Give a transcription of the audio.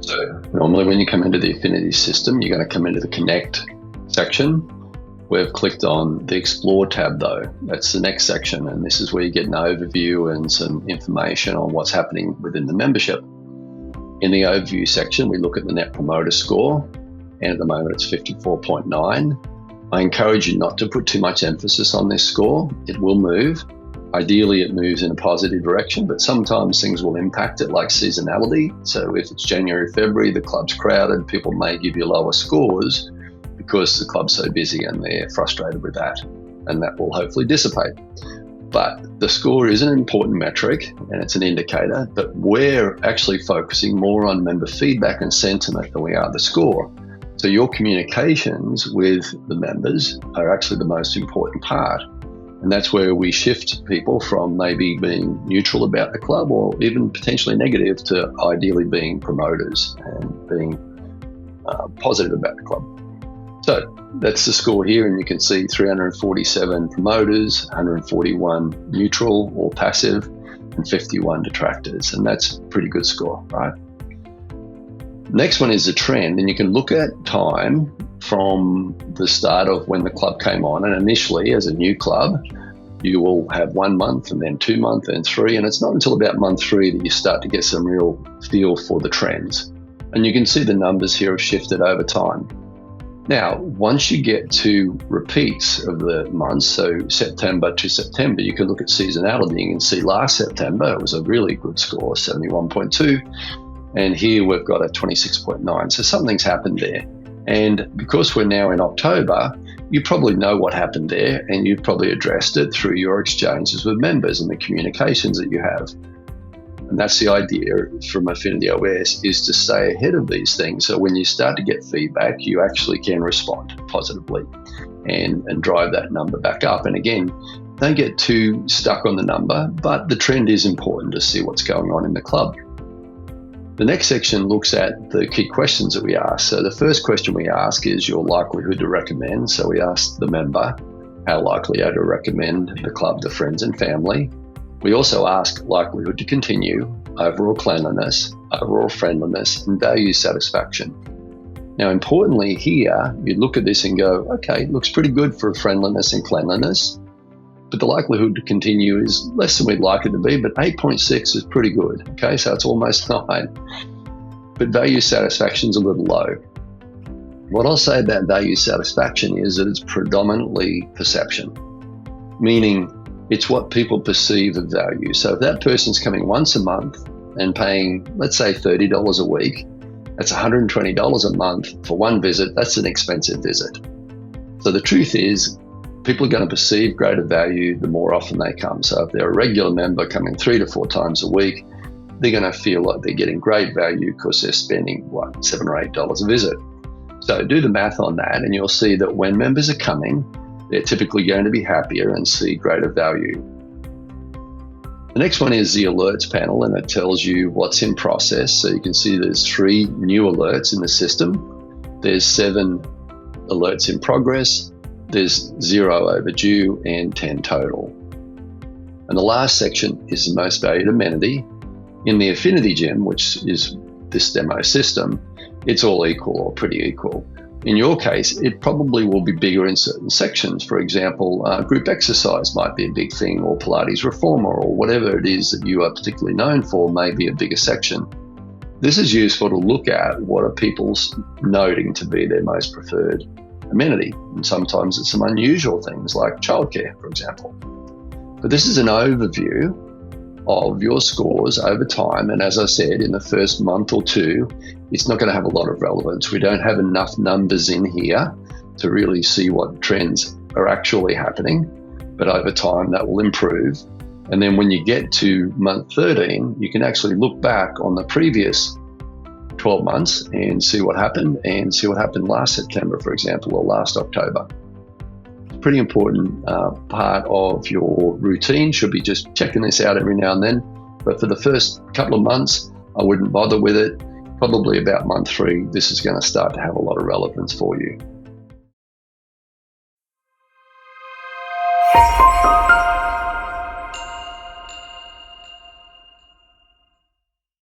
So normally when you come into the Affinity system, you're going to come into the Connect section. We've clicked on the Explore tab though. That's the next section, and this is where you get an overview and some information on what's happening within the membership. In the overview section, we look at the Net Promoter Score, and at the moment it's 54.9. I encourage you not to put too much emphasis on this score. It will move. Ideally, it moves in a positive direction, but sometimes things will impact it, like seasonality. So if it's January, February, the club's crowded, people may give you lower scores because the club's so busy and they're frustrated with that, and that will hopefully dissipate. But the score is an important metric and it's an indicator, but we're actually focusing more on member feedback and sentiment than we are the score. So your communications with the members are actually the most important part. And that's where we shift people from maybe being neutral about the club or even potentially negative to ideally being promoters and being positive about the club. So that's the score here, and you can see 347 promoters, 141 neutral or passive, and 51 detractors. And that's a pretty good score, right? Next one is the trend, and you can look at time from the start of when the club came on. And initially, as a new club, you will have 1 month and then 2 months and 3. And it's not until about month 3 that you start to get some real feel for the trends. And you can see the numbers here have shifted over time. Now, once you get to repeats of the months, so September to September, you can look at seasonality and see last September it was a really good score, 71.2. And here we've got a 26.9. So something's happened there. And because we're now in October, you probably know what happened there, and you've probably addressed it through your exchanges with members and the communications that you have. And that's the idea from Affinity AOS, is to stay ahead of these things. So when you start to get feedback, you actually can respond positively and drive that number back up. And again, don't get too stuck on the number, but the trend is important to see what's going on in the club. The next section looks at the key questions that we ask. So the first question we ask is your likelihood to recommend. So we ask the member, how likely are you to recommend the club to friends and family? We also ask likelihood to continue, overall cleanliness, overall friendliness, and value satisfaction. Now, importantly here, you look at this and go, okay, it looks pretty good for friendliness and cleanliness, but the likelihood to continue is less than we'd like it to be, but 8.6 is pretty good, okay? So it's almost 9. But value satisfaction is a little low. What I'll say about value satisfaction is that it's predominantly perception, meaning it's what people perceive of value. So if that person's coming once a month and paying, let's say, $30 a week, that's $120 a month for one visit. That's an expensive visit. So the truth is, people are going to perceive greater value the more often they come. So if they're a regular member coming 3 to 4 times a week, they're going to feel like they're getting great value because they're spending, $7 or $8 a visit. So do the math on that, and you'll see that when members are coming, they're typically going to be happier and see greater value. The next one is the alerts panel, and it tells you what's in process. So you can see there's 3 new alerts in the system. There's 7 alerts in progress. There's 0 overdue and 10 total. And the last section is the most valued amenity. In the Affinity Gym, which is this demo system, it's all equal or pretty equal. In your case, it probably will be bigger in certain sections. For example, group exercise might be a big thing, or Pilates Reformer, or whatever it is that you are particularly known for may be a bigger section. This is useful to look at what are people noting to be their most preferred amenity. And sometimes it's some unusual things like childcare, for example. But this is an overview of your scores over time. And as I said, in the first month or 2, it's not going to have a lot of relevance. We don't have enough numbers in here to really see what trends are actually happening. But over time, that will improve. And then when you get to month 13, you can actually look back on the previous 12 months and see what happened, and see what happened last September, for example, or last October. Pretty important part of your routine. Should be just checking this out every now and then. But for the first couple of months, I wouldn't bother with it. Probably about month 3, this is going to start to have a lot of relevance for you.